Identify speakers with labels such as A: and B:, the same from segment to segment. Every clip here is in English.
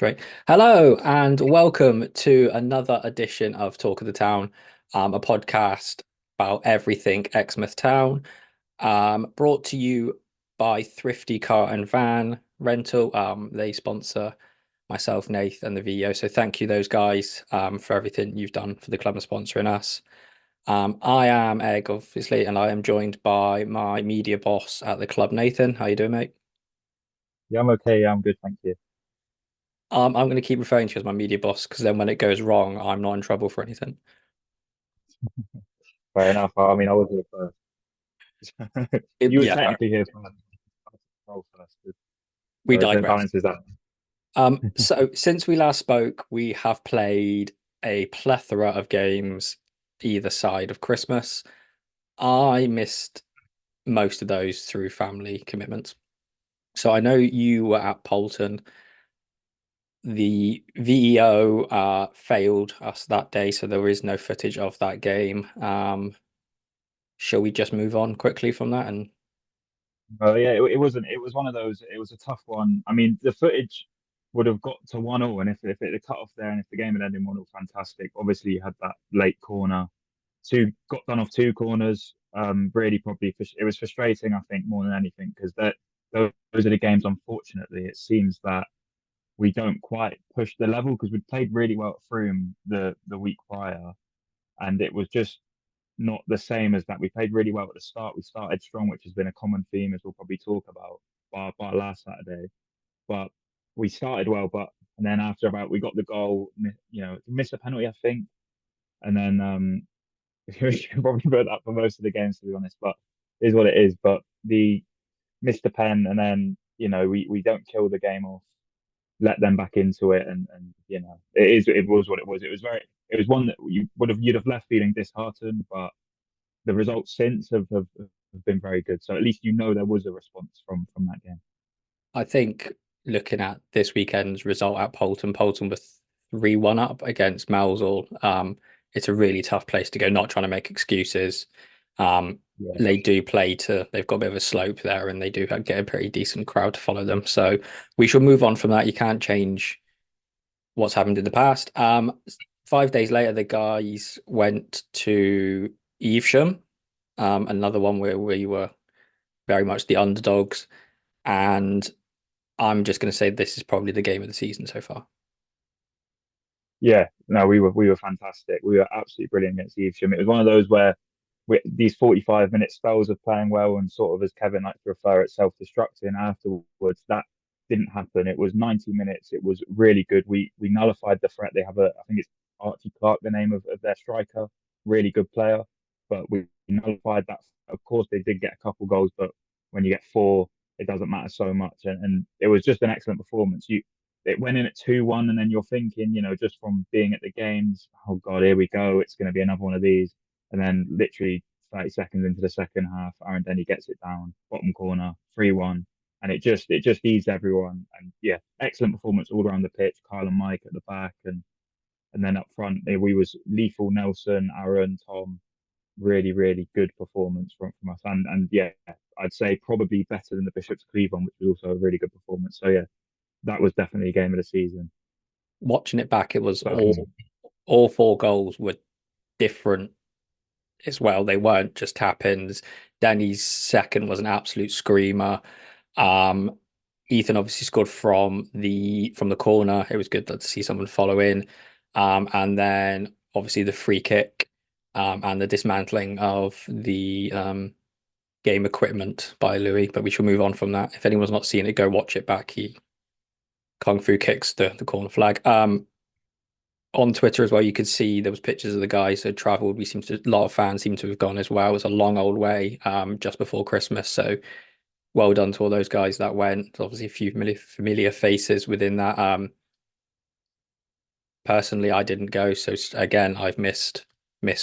A: Great. Hello and welcome to another edition of Talk of the Town, a podcast about everything Exmouth Town, brought to you by Thrifty Car and Van Rental. They sponsor myself, Nath, and the video. So thank you, those guys, for everything you've done for the club and sponsoring us. I am Egg, obviously, and I am joined by my media boss at the club, Nathan. How you doing, mate?
B: Yeah, I'm okay. Yeah, I'm good, thank you.
A: I'm going to keep referring to you as my media boss because then when it goes wrong, I'm not in trouble for anything.
B: Fair enough. I mean, I was here first. You were
A: Yeah, fair.
B: technically here first. Role first.
A: We
B: So it
A: digress.
B: balances out.
A: So since we last spoke, we have played a plethora of games either side of Christmas. I missed most of those through family commitments. So I know you were at Polton. The VEO failed us that day, so there is no footage of that game. Shall we just move on quickly from that? And
B: Well, yeah, it wasn't. It was one of those. It was a tough one. I mean, the footage would have got to 1-1, and if it had cut off there, and if the game had ended 1-1, fantastic. Obviously, you had that late corner. Two got done off two corners. Really, probably it was frustrating. I think more than anything because that those are the games. Unfortunately, it seems that we don't quite push the level because we'd played really well at Froome the week prior, and it was just not the same as that. We played really well at the start. We started strong, which has been a common theme as we'll probably talk about by last Saturday. But we started well, but and then after about we got the goal, missed a penalty, I think, and then we should probably put that for most of the games to be honest. But it is what it is. But the missed the pen, and then we don't kill the game off, let them back into it, and it was what it was. It was one that you'd have left feeling disheartened, but the results since have been very good. So at least there was a response from that game.
A: I think looking at this weekend's result at Polton, Polton was 3-1 up against Mousehole. It's a really tough place to go, not trying to make excuses. Um,
B: Yeah.
A: they do play to, they've got a bit of a slope there and they do get a pretty decent crowd to follow them. So we should move on from that. You can't change what's happened in the past. 5 days later, the guys went to Evesham, another one where we were very much the underdogs. And I'm just going to say this is probably the game of the season so far.
B: Yeah, no, we were fantastic. We were absolutely brilliant against Evesham. It was one of those where these 45-minute spells of playing well and sort of, as Kevin likes to refer it, self-destructing afterwards. That didn't happen. It was 90 minutes. It was really good. We nullified the threat. They have I think it's Archie Clark, the name of their striker, really good player. But we nullified that. Of course, they did get a couple goals, but when you get four, it doesn't matter so much. And it was just an excellent performance. It went in at 2-1, and then you're thinking, just from being at the games, oh God, here we go. It's going to be another one of these. And then literally 30 seconds into the second half, Aaron Denny gets it down, bottom corner, 3-1. And it just eased everyone. And yeah, excellent performance all around the pitch. Kyle and Mike at the back, and then up front we was lethal Nelson, Aaron, Tom. Really, really good performance from us. And yeah, I'd say probably better than the Bishops Cleveland, which was also a really good performance. So yeah, that was definitely a game of the season.
A: Watching it back, it was
B: But
A: all four goals were different as well. They weren't just tap-ins. Danny's second was an absolute screamer. Um, Ethan obviously scored from the corner. It was good to see someone follow in. And then obviously the free kick, and the dismantling of the game equipment by Louis. But we should move on from that. If anyone's not seen it, go watch it back. He kung fu kicks the corner flag. On Twitter as well, you could see there was pictures of the guys who had travelled. A lot of fans seem to have gone as well. It was a long old way, just before Christmas. So well done to all those guys that went. Obviously, a few familiar faces within that. Personally, I didn't go, so again, I've missed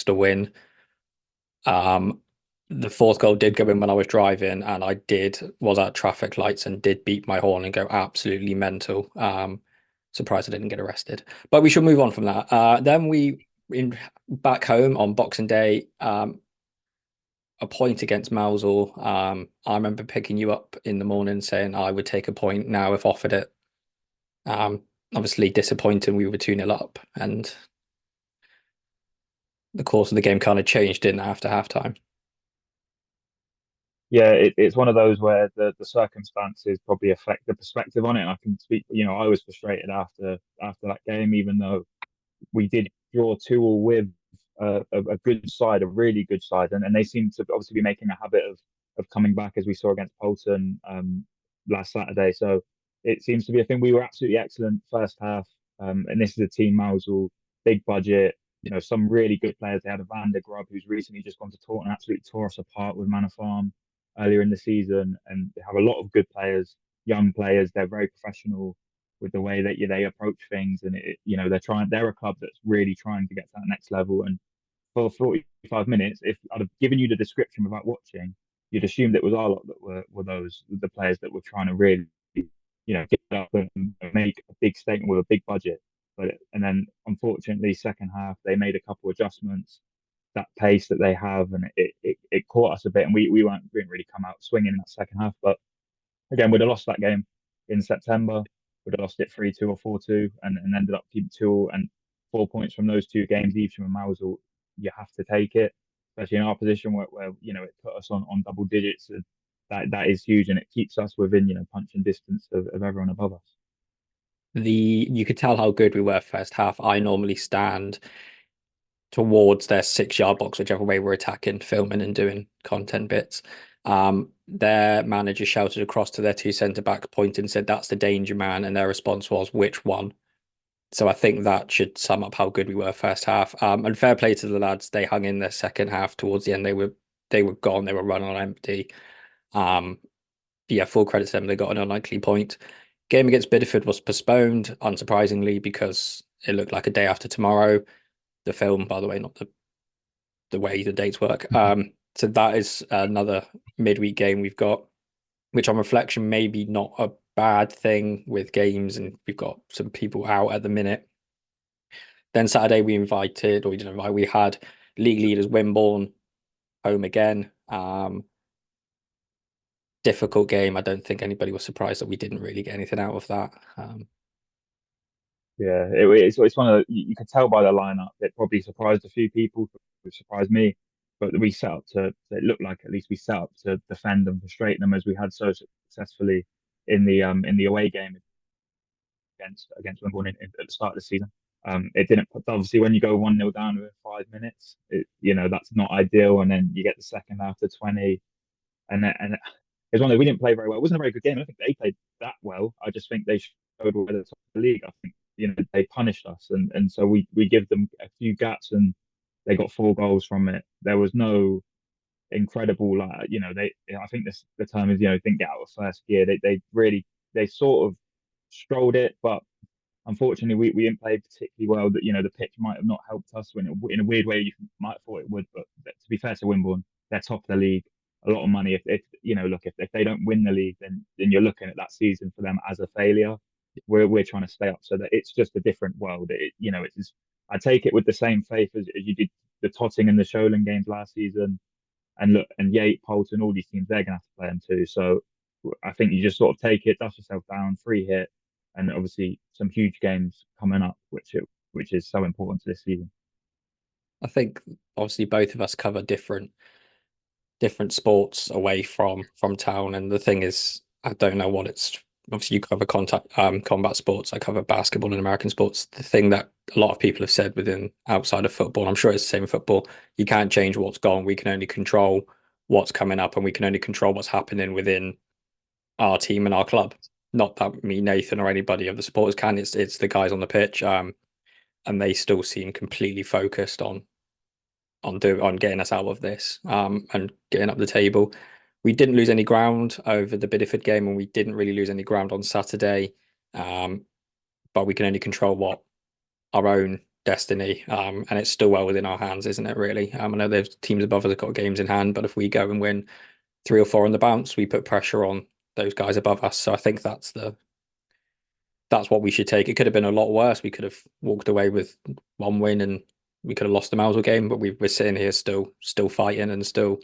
A: a win. Um, the fourth goal did go in when I was driving, and was at traffic lights and did beat my horn and go absolutely mental. Surprised I didn't get arrested, but we should move on from that. Then we in back home on Boxing Day, a point against Mousehole. I remember picking you up in the morning saying I would take a point now if offered it. Obviously disappointing we were 2-0 up, and the course of the game kind of changed in after halftime.
B: Yeah, it's one of those where the circumstances probably affect the perspective on it. And I can speak, I was frustrated after that game, even though we did draw 2-2 with a good side, a really good side, and they seem to obviously be making a habit of coming back as we saw against Bolton last Saturday. So it seems to be a thing. We were absolutely excellent first half, and this is a team Mousel, big budget. Some really good players. They had a Van der Grub who's recently just gone to Taunton, absolutely tore us apart with Manor Farm earlier in the season, and they have a lot of good players, young players. They're very professional with the way that they approach things, and they're a club that's really trying to get to that next level. And for 45 minutes, if I'd have given you the description without watching, you'd assume that it was our lot that were those the players that were trying to really get up and make a big statement with a big budget. And then unfortunately, second half they made a couple adjustments. That pace that they have, and it caught us a bit, and we didn't really come out swinging in that second half. But again, we'd have lost that game in September. We'd have lost it 3-2 or 4-2, and ended up keeping 2 and 4 points from those two games, each from a Mousel. You have to take it, especially in our position where it put us on double digits. And that is huge, and it keeps us within punching distance of everyone above us.
A: You could tell how good we were first half. I normally stand towards their 6-yard box, whichever way we're attacking, filming and doing content bits. Their manager shouted across to their two centre back, pointing and said, "That's the danger man," and their response was, "Which one?" So I think that should sum up how good we were first half. And fair play to the lads; they hung in their second half. Towards the end, they were gone. They were running on empty. Um, yeah, full credit to them. They got an unlikely point. Game against Bideford was postponed, unsurprisingly, because it looked like a day after tomorrow. The film, by the way, not the way the dates work. So that is another midweek game we've got, which on reflection, maybe not a bad thing with games, and we've got some people out at the minute. Then Saturday we didn't invite, we had league leaders Wimborne home again. Difficult game. I don't think anybody was surprised that we didn't really get anything out of that.
B: Yeah, it's one of you could tell by the lineup. It probably surprised a few people, which surprised me. But we set up to. It looked like at least we set up to defend and frustrate them as we had so successfully in the away game against Wimbledon at the start of the season. It didn't obviously when you go 1-0 down within 5 minutes, that's not ideal. And then you get the second after 20, and it's one that we didn't play very well. It wasn't a very good game. I don't think they played that well. I just think they showed where the top of the league. I think they punished us, and so we give them a few gaps, and they got 4 goals from it. There was no incredible they. I think the term is didn't get out of first gear. They really they sort of strolled it, but unfortunately, we didn't play particularly well. That the pitch might have not helped us in a weird way. You might have thought it would, but to be fair to Wimbledon, they're top of the league, a lot of money. If look, if they don't win the league, then you're looking at that season for them as a failure. We're trying to stay up, so that it's just a different world. It's I take it with the same faith as you did the Totting and the Sholing games last season. And look, and Yate, Polton, all these teams, they're gonna have to play them too. So I think you just sort of take it, dust yourself down, free hit, and obviously some huge games coming up, which is so important to this season.
A: I think obviously both of us cover different sports away from town, and the thing is, I don't know what it's. Obviously, you cover contact combat sports. I cover basketball and American sports. The thing that a lot of people have said within outside of football, I'm sure it's the same in football. You can't change what's gone. We can only control what's coming up, and we can only control what's happening within our team and our club. Not that me, Nathan, or anybody of the supporters can. It's the guys on the pitch, and they still seem completely focused on getting us out of this, and getting up the table. We didn't lose any ground over the Bideford game, and we didn't really lose any ground on Saturday. Um, but we can only control what our own destiny, and it's still well within our hands, isn't it? Really, I know there's teams above us that got games in hand, but if we go and win 3 or 4 on the bounce, we put pressure on those guys above us. So I think that's what we should take. It could have been a lot worse. We could have walked away with 1 win, and we could have lost the Mousel game. But we're sitting here still fighting, and still,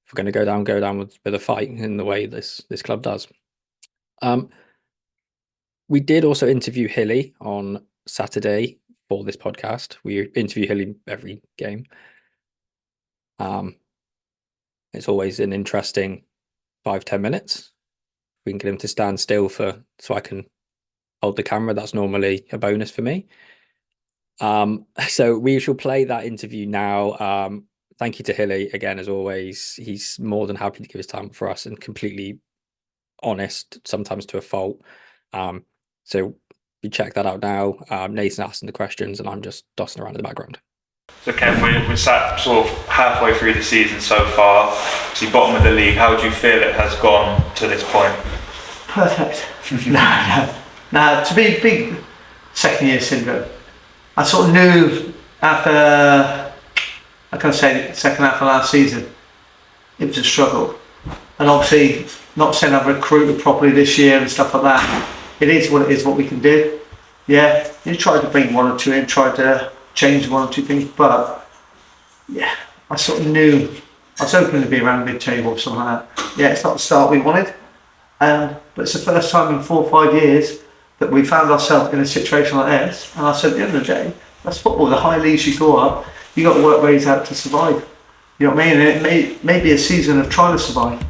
A: if we're going to go down with a fight in the way this club does. Um, We did also interview Hilly on Saturday for this podcast. We interview Hilly every game. It's always an interesting 5-10 minutes. We can get him to stand still so I can hold the camera. That's normally a bonus for me. So we shall play that interview now. Thank you to Hilly again, as always. He's more than happy to give his time for us and completely honest, sometimes to a fault. So you check that out now. Nathan asking the questions, and I'm just tossing around in the background.
C: So Ken, we're sat sort of halfway through the season so far. So bottom of the league. How do you feel it has gone to this point?
D: Perfect. No. To be big second year syndrome. I sort of knew after, I can say, second half of last season, it was a struggle. And obviously, not saying I've recruited properly this year and stuff like that. It is what we can do. Yeah, you tried to bring one or two in, tried to change one or two things, but yeah, I sort of knew I was hoping to be around mid-table or something like that. Yeah, it's not the start we wanted, but it's the first time in 4 or 5 years that we found ourselves in a situation like this. And I said, at the end of the day, that's football. The high leagues you go up, you got to work ways out to survive. You know what I mean? And it may be a season of trying to survive.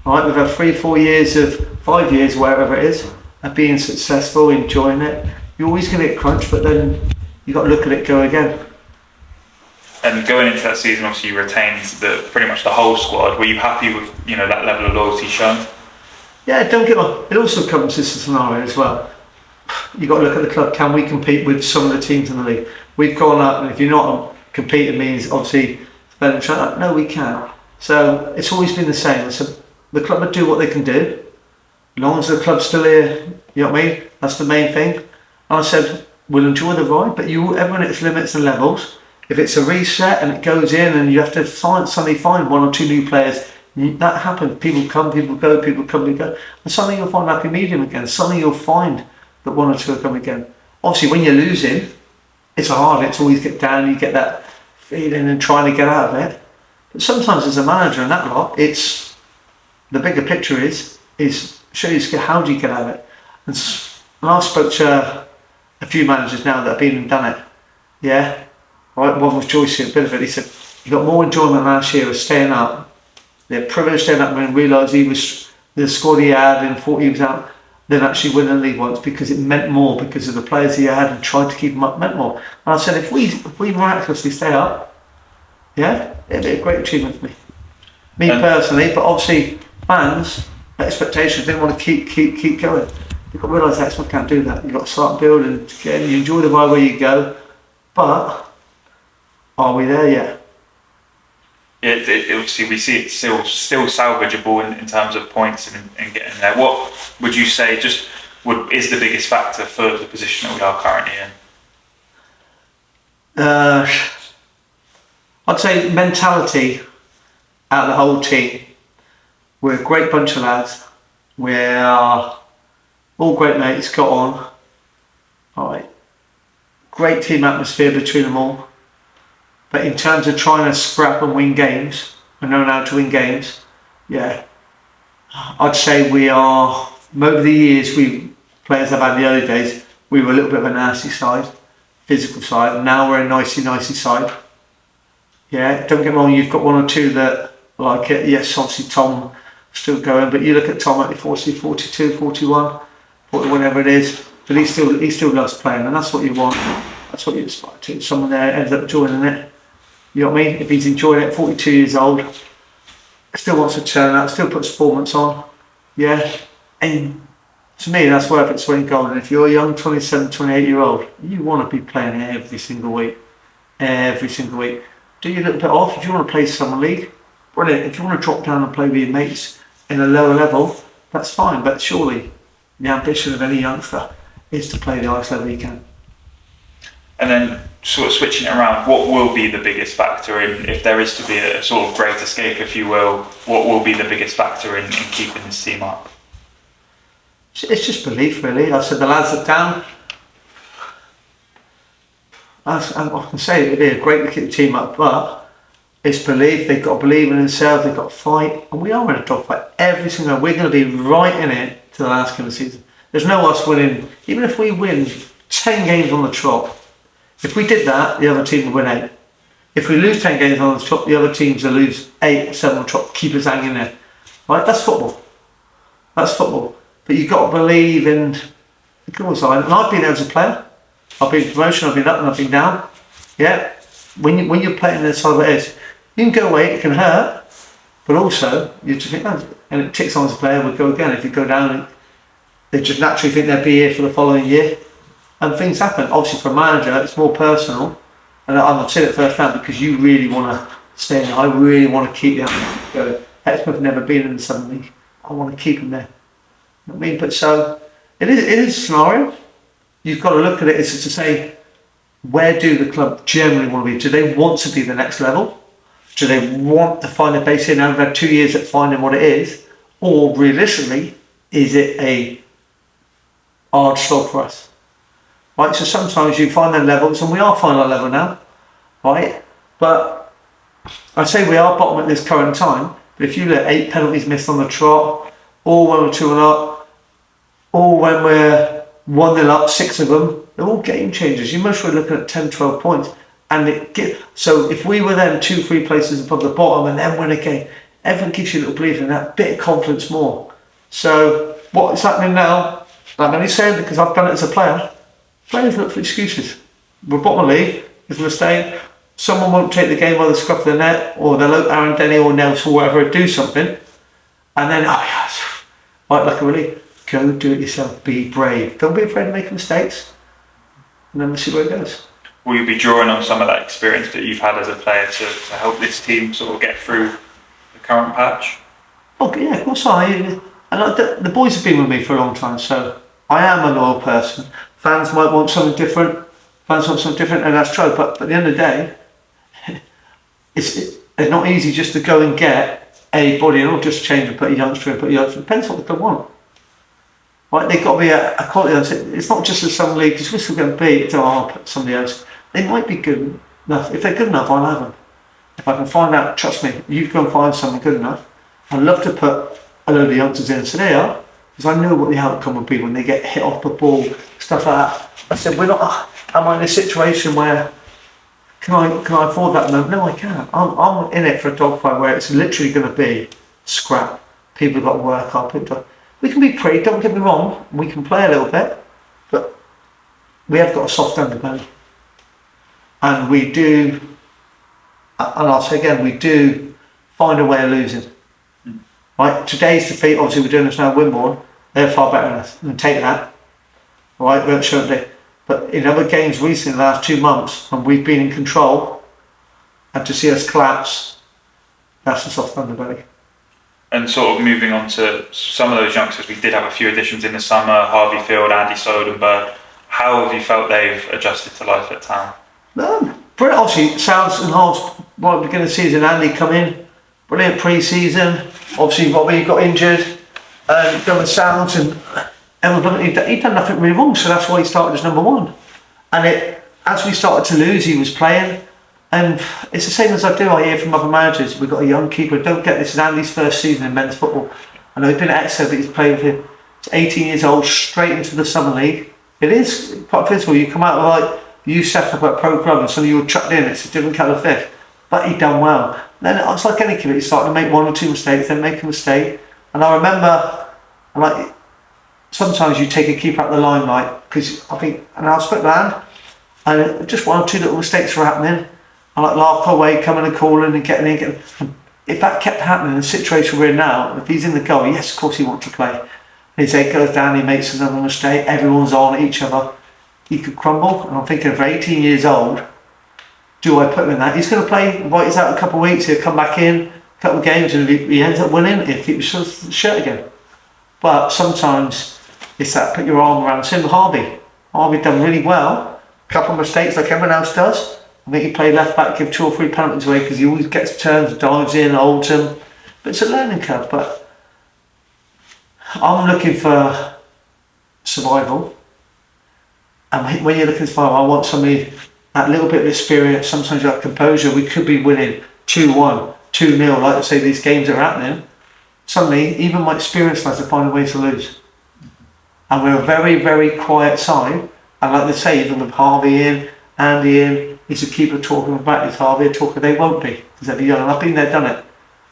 D: All right, we've had 3, 4 years of 5 years, wherever it is, of being successful, enjoying it. You're always going to get crunched, but then you got to look at it go again.
C: And going into that season, obviously you retained pretty much the whole squad. Were you happy with that level of loyalty shown?
D: Yeah, don't get on. It also comes to this scenario as well. You got to look at the club. Can we compete with some of the teams in the league? We've gone up, and if you're not competing, means obviously better than trying. No, we can't. So it's always been the same. So the club will do what they can do. As long as the club's still here, you know what I mean? That's the main thing. And I said, we'll enjoy the ride, but everyone has limits and levels. If it's a reset and it goes in and you have to suddenly find 1 or 2 new players, that happens. People come, people go, people come, people go. And suddenly you'll find a happy medium again. Suddenly you'll find that 1 or 2 will come again. Obviously, when you're losing, it's hard. It's always get down. You get that feeling and trying to get out of it. But sometimes as a manager and that lot, it's the bigger picture is show you how do you get out of it. And I spoke to a few managers now that have been and done it. Yeah. Right. One was Joyce at Bideford. He said he got more enjoyment last year of staying up. They're privileged staying up and realised he was the squad he had and thought he was out, than actually winning the league once, because it meant more because of the players he had and tried to keep them up meant more. And I said if we miraculously stay up, yeah, it'd be a great achievement for me personally. But obviously fans, expectations, they want to keep going. You've got to realise that I can't do that. You've got to start building again. You enjoy the ride where you go, but are we there yet?
C: Obviously we see it still salvageable in terms of points and getting there. What would you say is the biggest factor for the position that we are currently in?
D: I'd say mentality out of the whole team. We're a great bunch of lads. We're all great mates, got on. All right. Great team atmosphere between them all. But in terms of trying to scrap and win games, and knowing how to win games, yeah, I'd say we are, over the years, players have had the early days, we were a little bit of a nasty side, physical side, and now we're a nicey side. Yeah, don't get me wrong, you've got 1 or 2 that like it. Yes, obviously Tom still going, but you look at Tom at 40, 42, 41, 40, whatever it is, but he still loves playing, and that's what you want. That's what you aspire to. Someone there ends up joining it. You know what I mean? If he's enjoying it, 42 years old, still wants to turn out, still puts performance on. Yeah. And to me, that's where it's swing gold. And if you're a young 27, 28-year-old, you want to be playing every single week. Every single week. Do you a little bit off? If you want to play summer league, brilliant. If you want to drop down and play with your mates in a lower level, that's fine. But surely the ambition of any youngster is to play the highest level you can.
C: And then sort of switching it around, what will be the biggest factor in, if there is to be a sort of great escape, if you will, what will be the biggest factor in keeping this team up?
D: It's just belief, really. I said the lads are down. I can say it'd be a great to keep the team up, but it's belief. They've got to believe in themselves. They've got to fight, and we are in a dogfight every single. We're going to be right in it to the last game of the season. There's no us winning. Even if we win 10 games on the trot, if we did that, the other team would win 8. If we lose 10 games on the trot, the other teams will lose 8 or 7 on the trot, keep us hanging there. Right? That's football. That's football. But you've got to believe in the good side. And I've been there as a player. I've been in promotion, I've been up and I've been down. Yeah. When you're playing this side of it is, you can go away, it can hurt, but also you just think, oh, and it ticks on as a player, we'll go again. If you go down, they just naturally think they'll be here for the following year. And things happen. Obviously for a manager, it's more personal. And I'm saying it first hand because you really want to stay in there. I really want to keep you going. Hexmouth have never been in the Southern League. I want to keep them there. You know what I mean? But so, it is a scenario. You've got to look at it as to say, where do the club generally want to be? Do they want to be the next level? Do they want to find a base here? Now we've had 2 years at finding what it is. Or realistically, is it a hard slog for us? Right, so sometimes you find their levels, and we are finding our level now, right? But I say we are bottom at this current time, but if you look at 8 penalties missed on the trot, or when we're 2-0 up, or when we're 1-0 up, 6 of them, they're all game changers. You must be looking at 10, 12 points. So if we were then 2-3 places above the bottom and then win a game, everyone gives you a little belief in that, bit of confidence more. So what's happening now, I'm only saying because I've done it as a player, players look for excuses. We're bottom of the league, there's a mistake, someone won't take the game by the scruff of the net, or they'll let Aaron Denny or Nelson or whatever do something, and then, oh yes, right, like a really, go do it yourself, be brave. Don't be afraid of making mistakes, and then we'll see where it goes.
C: Will you be drawing on some of that experience that you've had as a player to help this team sort of get through the current patch?
D: Oh yeah, of course the boys have been with me for a long time, so I am a loyal person. Fans might want something different, and that's true, but at the end of the day, it's not easy just to go and get a body and not just change and put a youngster in, depends what the club want. Right, they've got to be a quality. It's not just a Southern League, because we're still going to be, I'll put somebody else. They might be good enough. If they're good enough, I'll have them. If I can find out, trust me, you go and find something good enough. I'd love to put a load of youngsters in, so they are, because I know what the outcome will be when they get hit off the ball, stuff like that. I said, am I in a situation where, can I afford that? No, I can't. I'm in it for a dogfight where it's literally going to be scrap. People have got to work hard. We can be pretty, don't get me wrong, we can play a little bit, but we have got a soft underbelly. And we do, and I'll say again, we do find a way of losing. Right, today's defeat, obviously we're doing this now at Wimborne, they're far better than us, and take that. Right, we don't show it. But in other games recently, in the last 2 months, when we've been in control, and to see us collapse, that's a soft underbelly.
C: And sort of moving on to some of those youngsters, we did have a few additions in the summer, Harvey Field, Andy Soderberg. How have you felt they've adjusted to life at Town?
D: Brilliant. Obviously, Sounds and Halls, right at the beginning of the season, Andy come in, brilliant pre-season. Obviously, Robbie got injured, and done with Sounds, and he'd done nothing really wrong, so that's why he started as number 1. And as we started to lose, he was playing. And it's the same as I hear from other managers. We've got a young keeper. Don't get this is Andy's first season in men's football. I know he's been at Exeter, but he's played with him. He's 18 years old, straight into the Southern League. It is quite physical. You come out of you set up a pro club and suddenly you were chucked in. It's a different kettle of fish. But he'd done well. Then it's like any kid. He started to make 1 or 2 mistakes, then make a mistake. And I remember, sometimes you take a keeper out of the limelight because and I was split land, and just 1 or 2 little mistakes were happening. I Lark away, coming and calling and getting in. If that kept happening in the situation we're in now, if he's in the goal, yes, of course he wants to play. And his head goes down, he makes another mistake, everyone's on each other. He could crumble. And I'm thinking, for 18 years old, do I put him in that? He's going to play, he's out a couple of weeks, he'll come back in, a couple of games, and if he ends up winning, he'll keep his shirt again. But sometimes it's that put your arm around. Same with Harvey. Harvey done really well, a couple of mistakes like everyone else does. I think he played left back, give 2 or 3 penalties away because he always gets turns, dives in, holds them. But it's a learning curve. But I'm looking for survival. And when you're looking for survival, I want somebody that little bit of experience, sometimes that composure. We could be winning 2-1, 2-0, like I say, these games are happening. Suddenly, even my experienced lads are finding ways to lose. And we're a very, very quiet side. And like they say, even with Harvey in, Andy in, he's a keeper talking about his Harvey a talker. They won't be, because they'll be young. And I've been there, done it.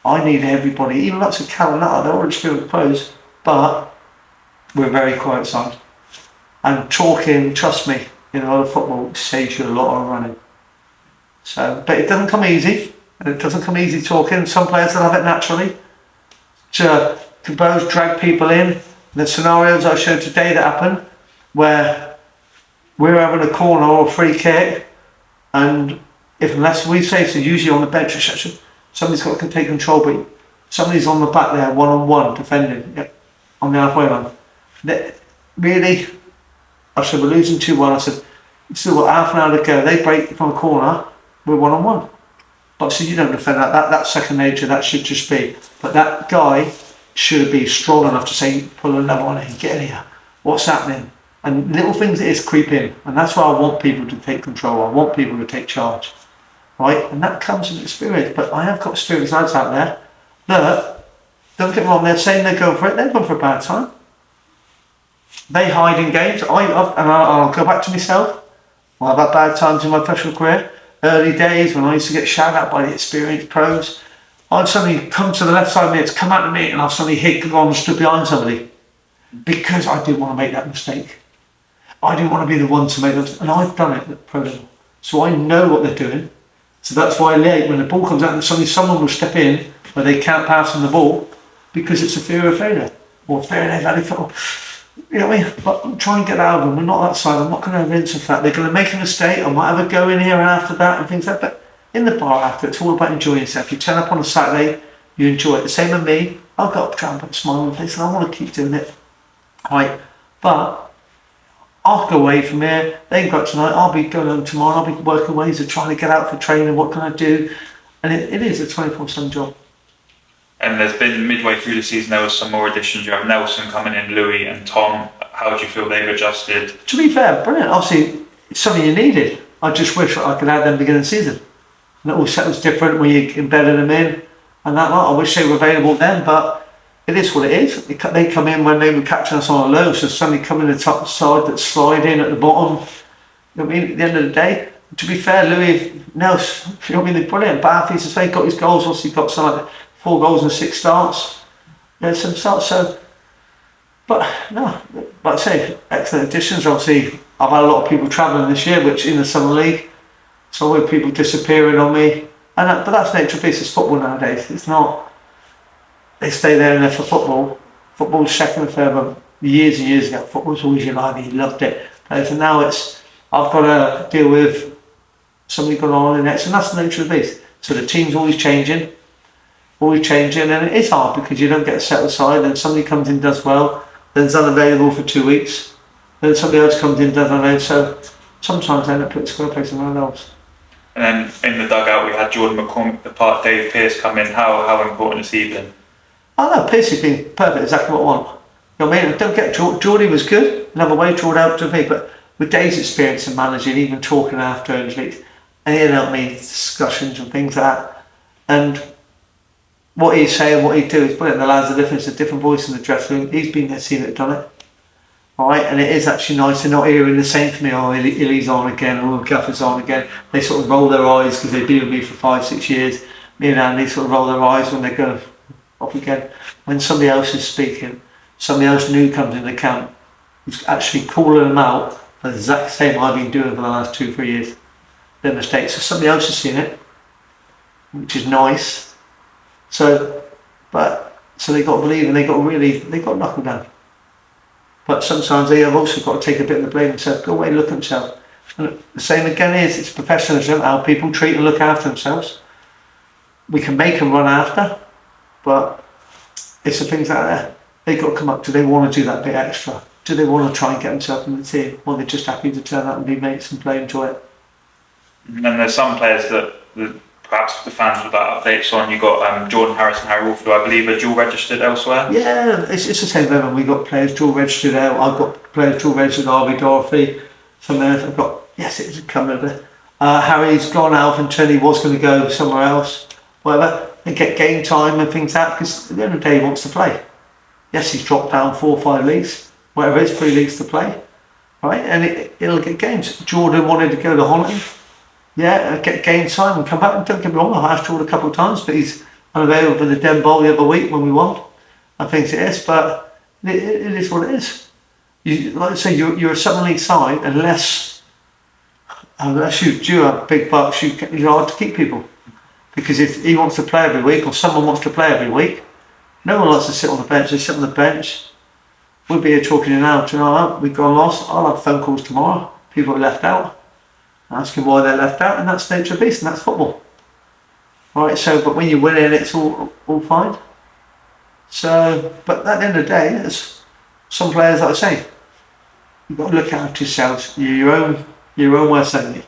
D: I need everybody, even up to Callum Nutter, they're all experienced pros, but we're a very quiet side. And talking, trust me, in a lot of football, saves you a lot of running. So, but it doesn't come easy. It doesn't come easy talking. Some players will have it naturally. To compose, drag people in. The scenarios I showed today that happen, where we're having a corner or a free kick, and unless we say so, usually on the bench reception, somebody's got to take control, but somebody's on the back there, one-on-one, defending on the halfway line. Really, I said, we're losing 2-1. I said, you've still got half an hour to go. They break from a corner, we're one-on-one. But I said, you don't defend that. That's second nature. That should just be. But that guy should be strong enough to say, pull another one in, get in here. What's happening? And little things that is creep in. And that's why I want people to take control. I want people to take charge. Right? And that comes from experience. But I have got experienced lads out there that, don't get me wrong, they're saying they're going for it. They're going for a bad time. They hide in games. I'll go back to myself. I've had bad times in my professional career. Early days when I used to get shouted at by the experienced pros, I'd suddenly come to the left side of me, it's come out to me, and I've suddenly hit on and stood behind somebody because I didn't want to make that mistake. I didn't want to be the one to make that, and I've done it at pro level. So I know what they're doing. So that's why late when the ball comes out and suddenly someone will step in where they can't pass on the ball because it's a fear of failure or fear of value football. You know what I mean? But I'm trying to get out of them. We're not that side. I'm not going to rinse the fact they're going to make a mistake. I might have a go in here and after that and things like that. But in the bar after, it's all about enjoying yourself. You turn up on a Saturday, you enjoy it. The same with me. I've got to try and put a smile on my face and I want to keep doing it. Right? But I'll go away from here. They can go out tonight. I'll be going home tomorrow. I'll be working ways of trying to get out for training. What can I do? And it is a 24/7 job.
C: And there's been midway through the season, there was some more additions. You have Nelson coming in, Louis and Tom. How do you feel they've adjusted?
D: To be fair, brilliant. Obviously, it's something you needed. I just wish I could add them beginning of the season. And it all settles different when you embedded them in. And that lot, I wish they were available then, but it is what it is. They come in when they were catching us on a low, so suddenly come in the top side that's sliding at the bottom. You know what I mean? At the end of the day, to be fair, Louis, Nelson, you know what I mean? They're brilliant. Barthy's as they got his goals, obviously got something like 4 goals and 6 starts. Yeah, some starts, so. But no, like I say, excellent additions. Obviously, I've had a lot of people travelling this year, which in the summer league, so with people disappearing on me. But that's nature of business football nowadays. It's not, they stay there and there for football. Football's second and third, but years and years ago, football was always your life, you loved it. So now it's, I've got to deal with somebody going on in the next, and that's the nature of the beast. So the team's always changing, and it is hard because you don't get set aside, and somebody comes in, does well, then it's unavailable for 2 weeks, then somebody else comes in, does unavailable, so sometimes they end up putting square pegs in round holes.
C: And then in the dugout we had Jordan McCormick depart, Dave Pearce come in. How important has he been?
D: Oh no, Pearce has been perfect, exactly what I want. You know what I mean? Don't get Geordie was good, another way Geordie helped with me, but with Dave's experience in managing, even talking after and he helped me discussions and things like that. And what he'd say and what he'd do is brilliant. The lads are different, it's a different voice in the dressing room. He's been there, seen it, done it. Alright, and it is actually nice. They're not hearing the same from me, oh, Illy's on again, or Gaffer's on again. They sort of roll their eyes because they've been with me for 5-6 years. Me and Andy sort of roll their eyes when they go off again. When somebody else is speaking, somebody else new comes in the camp, who's actually calling them out for the exact same I've been doing for the last 2-3 years. Their mistakes. So somebody else has seen it, which is nice. So they got to believe and they got to knuckle down. But sometimes they have also got to take a bit of the blame themselves, go away and look at themselves. And the same again is, it's professionalism, how people treat and look after themselves. We can make them run after, but it's the things like that. They've got to come up, do they want to do that bit extra? Do they want to try and get themselves in the team? Or they're just happy to turn up and be mates and play, enjoy it?
C: And there's some players that perhaps the fans would like updates on. You've got Jordan Harris and Harry Wolf, who I believe are dual registered elsewhere. Yeah,
D: it's the same level. We've got players dual registered out. I've got players dual registered, Harvey Dorothy. Some else I've got, yes, it's coming over. Harry's gone out and he was going to go somewhere else. Whatever, and get game time and things like that, because at the end of the day he wants to play. Yes, he's dropped down 4 or 5 leagues. whatever it is, 3 leagues to play, right? And it'll get games. Jordan wanted to go to Holland, get game time and come back. And don't get me wrong, I've asked Jordan a couple of times, but he's unavailable for the Den Bowl the other week when we won. I think it is, but it is what it is. Like I say, you're a Southern League side unless you do have big bucks, you're hard to keep people. Because if he wants to play every week or someone wants to play every week, no one likes to sit on the bench. They sit on the bench. We'll be here talking an hour tomorrow. We've gone lost. I'll have phone calls tomorrow. People are left out. Asking why they're left out, and that's the nature of the beast, and that's football. Right, so, but when you win it, it's all fine. So, but at the end of the day, there's some players, like I say, you've got to look after yourselves. You're your own worst enemy.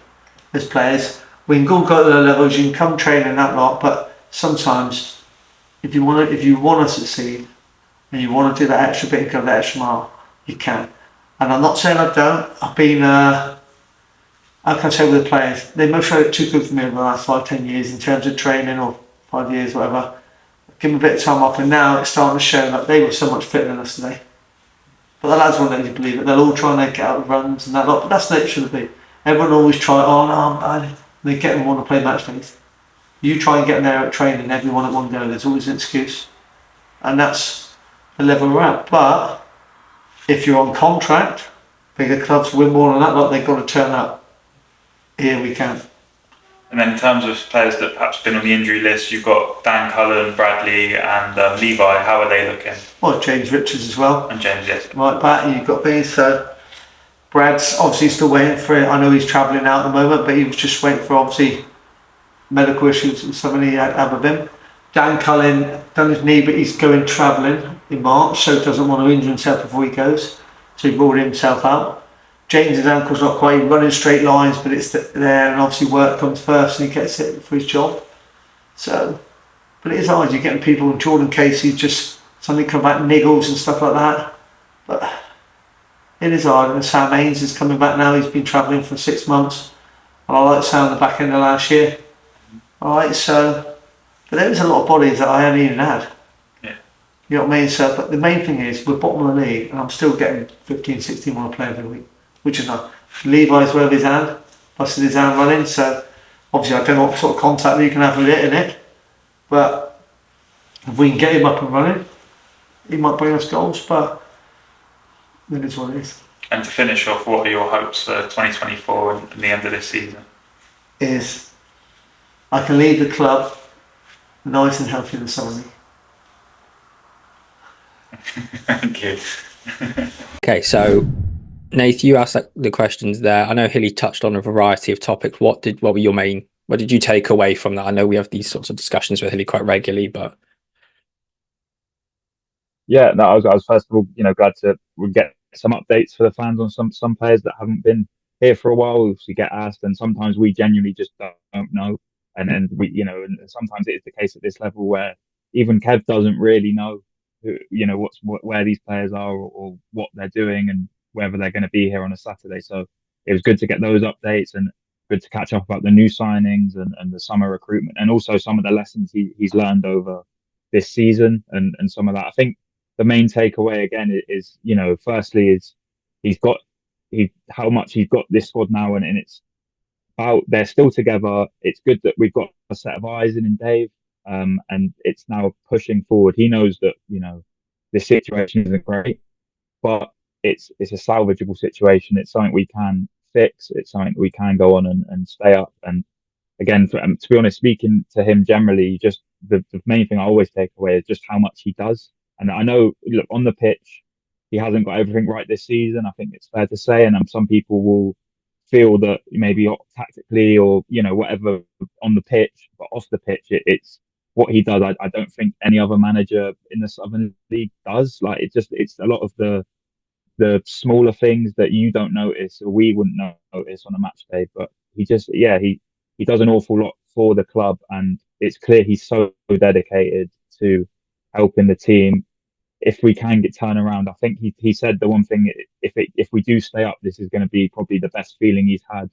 D: There's players, we can go to the levels, you can come train and that lot, but sometimes, if you want to succeed, and you want to do that extra bit and go that extra mile, you can. And I'm not saying I don't. I've been, I can say with the players, they most showed it too good for me over the last 5-10 years in terms of training, or 5 years, whatever. Give them a bit of time off, and now it's starting to show that they were so much fitter than us today. But the lads won't let you believe it. They'll all try and get out runs and that lot, but that's the nature of the beat. Everyone always try, they get them want to play match days. You try and get them there at training, everyone at one go, there's always an excuse. And that's the level we're at. But if you're on contract, bigger clubs win more than that lot, they've got to turn up. Here we can.
C: And then in terms of players that perhaps been on the injury list, you've got Dan Cullen, Bradley and Levi. How are they looking?
D: Well, James Richards as well.
C: And James, yes.
D: Right back, you've got me. So Brad's obviously still waiting for it. I know he's travelling out at the moment, but he was just waiting for obviously medical issues and something he had with him. Dan Cullen done his knee, but he's going travelling in March, so doesn't want to injure himself before he goes. So he ruled himself out. James's ankle's not quite running straight lines, but it's there, and obviously work comes first, and he gets it for his job. So, but it is hard. You're getting people, and Jordan Casey just something come back, niggles and stuff like that. But it is hard. And Sam Haynes is coming back now. He's been travelling for 6 months, and I like Sam the back end of last year. All right, so but there was a lot of bodies that I hadn't even had.
C: Yeah.
D: You know what I mean? So, but the main thing is we're bottom of the league, and I'm still getting 15, 16 want to play every week. Which is not. Levi's with his hand, busted his hand running, so obviously I don't know what sort of contact you can have with it in it, but if we can get him up and running, he might bring us goals, but that is what it is.
C: And to finish off, what are your hopes for 2024 and the end of this season?
D: Is I can leave the club nice and healthy in the summer.
C: Thank you.
A: Okay, so Nath, you asked the questions there. I know Hilly touched on a variety of topics. What did you take away from that? I know we have these sorts of discussions with Hilly quite regularly, but
B: yeah, no, I was first of all, glad to get some updates for the fans on some players that haven't been here for a while. We get asked, and sometimes we genuinely just don't know, and we, and sometimes it is the case at this level where even Kev doesn't really know where these players are or what they're doing and whether they're going to be here on a Saturday. So it was good to get those updates and good to catch up about the new signings and the summer recruitment, and also some of the lessons he's learned over this season and some of that. I think the main takeaway again is firstly is how much he's got this squad now, and it's about they're still together. It's good that we've got a set of eyes in Dave, and it's now pushing forward. He knows that this situation isn't great, but it's a salvageable situation. It's something we can fix. It's something we can go on and stay up. And again, to be honest, speaking to him generally, just the main thing I always take away is just how much he does. And I know, look, on the pitch, he hasn't got everything right this season. I think it's fair to say. And some people will feel that maybe tactically or whatever on the pitch, but off the pitch, it's what he does. I don't think any other manager in the Southern League does. Like it's a lot of the smaller things that you don't notice or we wouldn't notice on a match day, but he does an awful lot for the club, and it's clear he's so dedicated to helping the team. If we can get turned around, I think he said the one thing, if we do stay up, this is going to be probably the best feeling he's had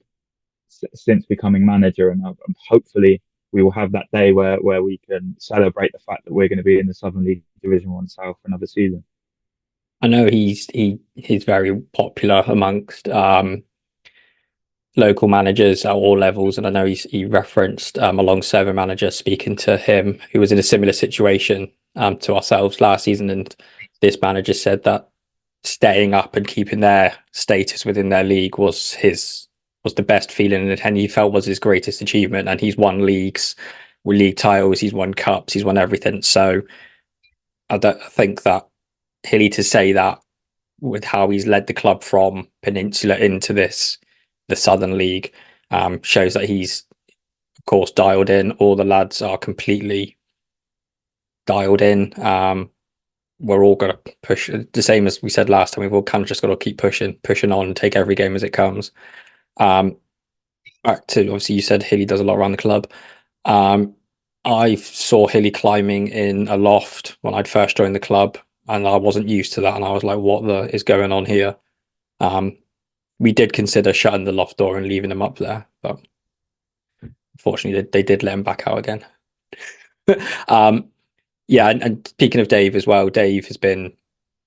B: since becoming manager, and hopefully we will have that day where we can celebrate the fact that we're going to be in the Southern League Division 1 South for another season.
A: I know he's very popular amongst local managers at all levels, and I know he referenced a long serving manager speaking to him who was in a similar situation to ourselves last season, and this manager said that staying up and keeping their status within their league was the best feeling, and he felt was his greatest achievement. And he's won leagues, with league titles, he's won cups, he's won everything. So I don't think that Hilly, to say that with how he's led the club from Peninsula into the Southern League, shows that he's of course dialed in. All the lads are completely dialed in. We're all going to push, the same as we said last time. We've all kind of just got to keep pushing on, and take every game as it comes. Back to, obviously, you said Hilly does a lot around the club. I saw Hilly climbing in a loft when I'd first joined the club, and I wasn't used to that, and I was like, what the is going on here? We did consider shutting the loft door and leaving him up there, but unfortunately they did let him back out again. Yeah, and speaking of Dave as well, Dave has been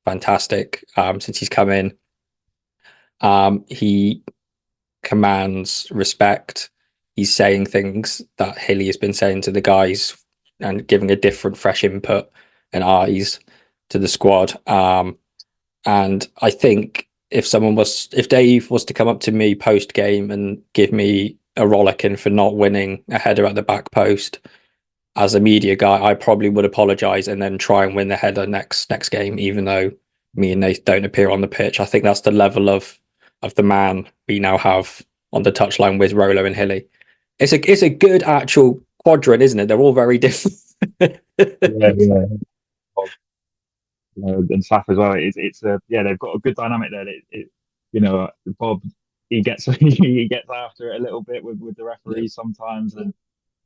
A: fantastic since he's come in. He commands respect. He's saying things that Hilly has been saying to the guys, and giving a different, fresh input and eyes to the squad. And I think if Dave was to come up to me post game and give me a rollicking for not winning a header at the back post, as a media guy, I probably would apologise and then try and win the header next game, even though me and Nate don't appear on the pitch. I think that's the level of the man we now have on the touchline with Rolo and Hilly. It's a good actual quadrant, isn't it? They're all very different.
B: Yeah. And Saf as well. It's they've got a good dynamic there. Bob, he gets he gets after it a little bit with the referees sometimes, and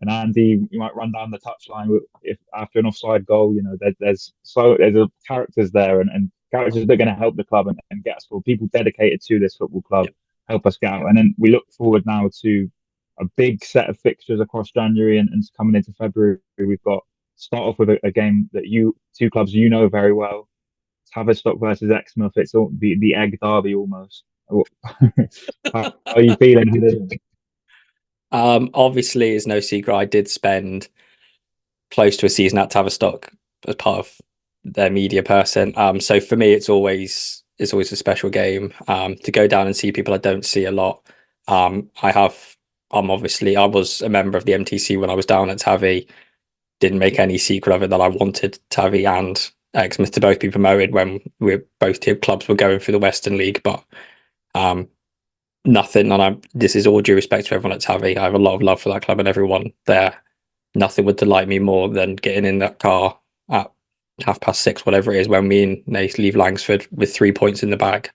B: Andy, you might run down the touchline if after an offside goal. There's characters there, and characters that are going to help the club and get us forward. People dedicated to this football club help us get out, and then we look forward now to a big set of fixtures across January and coming into February. We've got start off with a game that two clubs very well. Tavistock versus Exmouth. It's all the egg derby almost. How are you feeling?
A: Obviously, it's no secret I did spend close to a season at Tavistock as part of their media person. So for me, it's always a special game to go down and see people I don't see a lot. I was a member of the MTC when I was down at Tavi. Didn't make any secret of it that I wanted Tavi and Exmouth to both be promoted when both clubs were going through the Western League, but nothing. And this is all due respect to everyone at Tavi. I have a lot of love for that club and everyone there. Nothing would delight me more than getting in that car at 6:30, whatever it is, when me and Nate leave Langsford with 3 points in the bag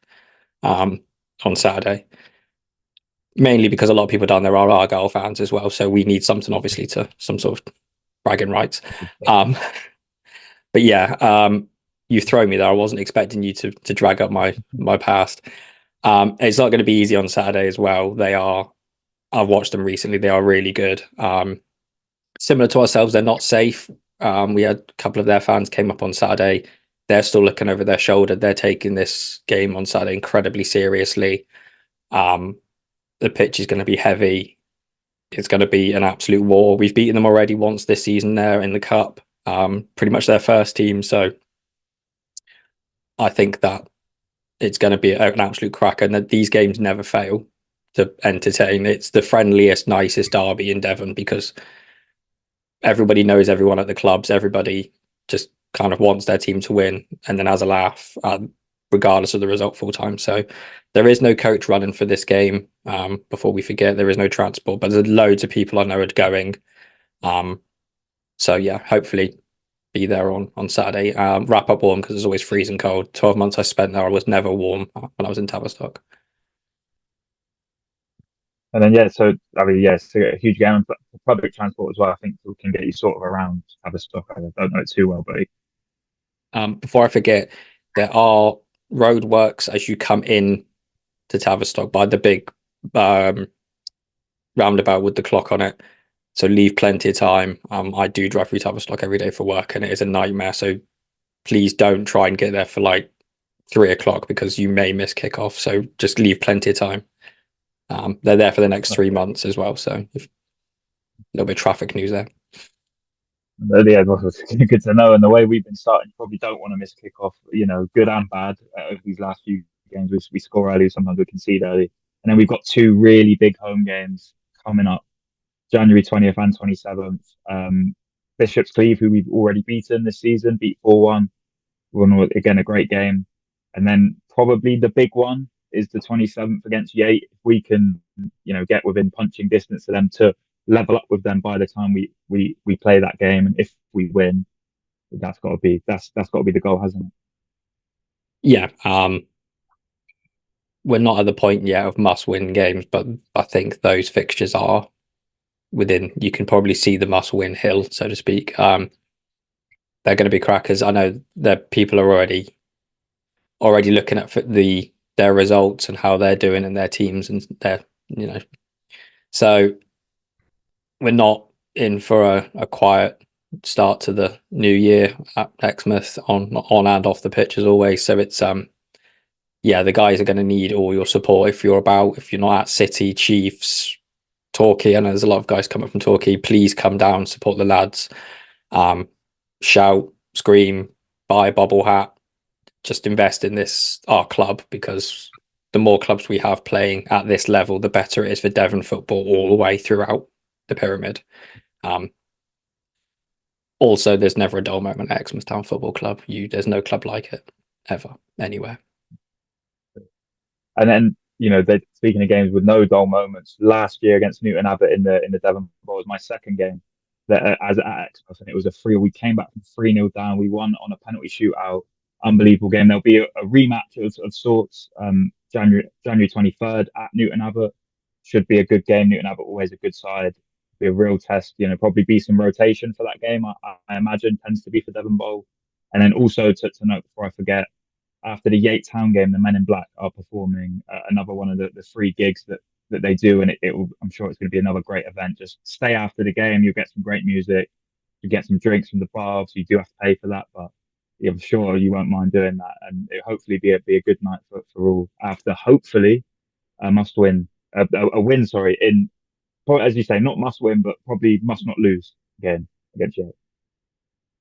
A: on Saturday. Mainly because a lot of people down there are Argyle fans as well, so we need something, obviously, to some sort of bragging rights. But yeah, you've thrown me there. I wasn't expecting you to drag up my past. It's not going to be easy on Saturday as well. I've watched them recently. They are really good. Similar to ourselves, they're not safe. We had a couple of their fans came up on Saturday. They're still looking over their shoulder. They're taking this game on Saturday incredibly seriously. The pitch is going to be heavy. It's going to be an absolute war. We've beaten them already once this season there in the cup. Pretty much their first team. So I think that it's going to be an absolute cracker, and that these games never fail to entertain. It's the friendliest, nicest derby in Devon because everybody knows everyone at the clubs. Everybody just kind of wants their team to win and then has a laugh, regardless of the result full time. So there is no coach running for this game. Before we forget, there is no transport, but there's loads of people I know are going. So yeah, hopefully be there on Saturday. Wrap up warm because it's always freezing cold. 12 months I spent there, I was never warm when I was in Tavistock.
B: And then it's a huge game for public transport as well. I think we can get you sort of around Tavistock. I don't know it too well, but
A: before I forget, there are roadworks as you come in to Tavistock by the big roundabout with the clock on it. So leave plenty of time. I do drive through Tavistock every day for work, and it is a nightmare. So please don't try and get there for like 3 o'clock because you may miss kickoff. So just leave plenty of time. They're there for the next 3 months as well. So a little bit of traffic news there.
B: Yeah, good to know. And the way we've been starting, you probably don't want to miss kickoff. Good and bad. Over these last few games, we score early. Sometimes we concede early, and then we've got 2 really big home games coming up, January 20th and 27th. Bishop's Cleeve, who we've already beaten this season, beat 4-1. Again, a great game. And then probably the big one is the 27th against Yate. If we can, get within punching distance of them to level up with them by the time we play that game, and if we win, that's got to be the goal, hasn't it?
A: Yeah. We're not at the point yet of must-win games, but I think those fixtures are within. You can probably see the must-win hill, so to speak. They're going to be crackers. I know that people are already looking at their results and how they're doing in their teams and their, so we're not in for a quiet start to the new year at Exmouth on and off the pitch as always. So it's the guys are going to need all your support if you're not at City, Chiefs, Torquay. I know there's a lot of guys coming from Torquay. Please come down, support the lads. Shout, scream, buy a bobble hat. Just invest in our club, because the more clubs we have playing at this level, the better it is for Devon football all the way throughout the pyramid. Also, there's never a dull moment at Exmouth Town Football Club. There's no club like it ever anywhere.
B: And then, speaking of games with no dull moments, last year against Newton Abbott in the Devon Bowl was my second game as at Exmouth, and it was a 3. We came back from 3-0 down. We won on a penalty shootout. Unbelievable game. There'll be a rematch of sorts. January 23rd at Newton Abbott. Should be a good game. Newton Abbott always a good side. Be a real test. Probably be some rotation for that game. I imagine tends to be for Devon Bowl. And then also to note before I forget, after the Yate Town game, the Men in Black are performing another one of the free gigs that they do, and I'm sure it's going to be another great event. Just stay after the game. You'll get some great music. You get some drinks from the bar, so you do have to pay for that, but I'm sure you won't mind doing that, and it'll hopefully be a good night for all. After hopefully a win, in, as you say, not must win, but probably must not lose again against Yate.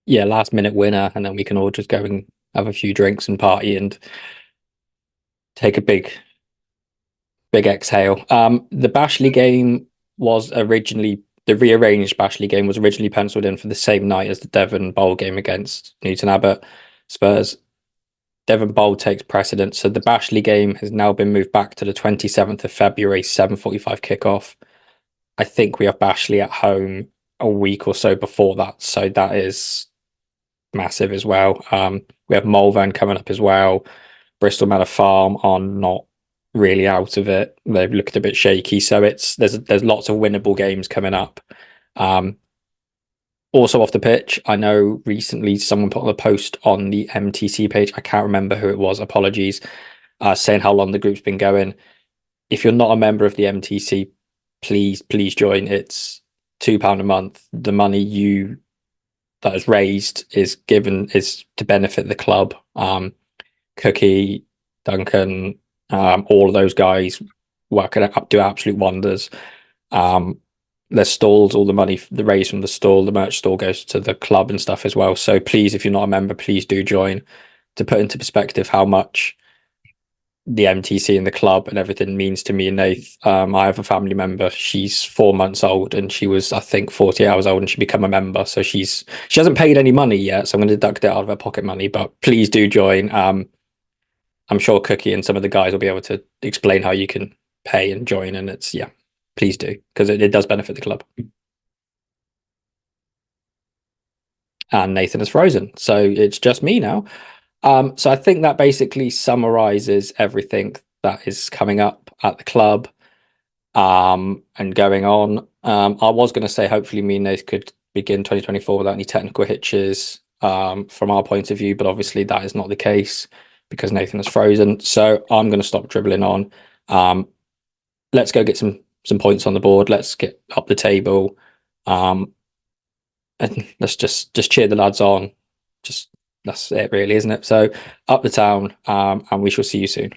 A: Yeah, last minute winner, and then we can all just go and have a few drinks and party and take a big exhale. The Bashley game was originally, the rearranged Bashley game was originally penciled in for the same night as the Devon Bowl game against Newton Abbott Spurs. Devon Bowl takes precedence, so the Bashley game has now been moved back to the 27th of February, 7:45 kickoff. I think we have Bashley at home a week or so before that, so that is massive as well. We have Malvern coming up as well. Bristol Manor Farm are not really out of it. They've looked a bit shaky, so there's lots of winnable games coming up. Also off the pitch, I know recently someone put on a post on the MTC page, I can't remember who it was, apologies, saying how long the group's been going. If you're not a member of the MTC, please join. It's £2 a month. The money that is raised is to benefit the club. Cookie, Duncan, all of those guys working up, do absolute wonders. There's stalls, all the money the raised from the stall, the merch stall goes to the club and stuff as well. So please, if you're not a member, please do join. To put into perspective how much the MTC and the club and everything means to me and Nath. I have a family member. She's 4 months old, and she was, I think, 40 hours old, and she become a member. So she hasn't paid any money yet, so I'm going to deduct it out of her pocket money. But please do join. I'm sure Cookie and some of the guys will be able to explain how you can pay and join, and please do, because it does benefit the club. And Nathan is frozen, so it's just me now. So I think that basically summarizes everything that is coming up at the club and going on. I was going to say hopefully me and Nathan could begin 2024 without any technical hitches from our point of view, but obviously that is not the case because Nathan is frozen. So I'm going to stop dribbling on. Let's go get some points on the board. Let's get up the table. And let's just cheer the lads on. Just that's it really, isn't it? So up the town, and we shall see you soon.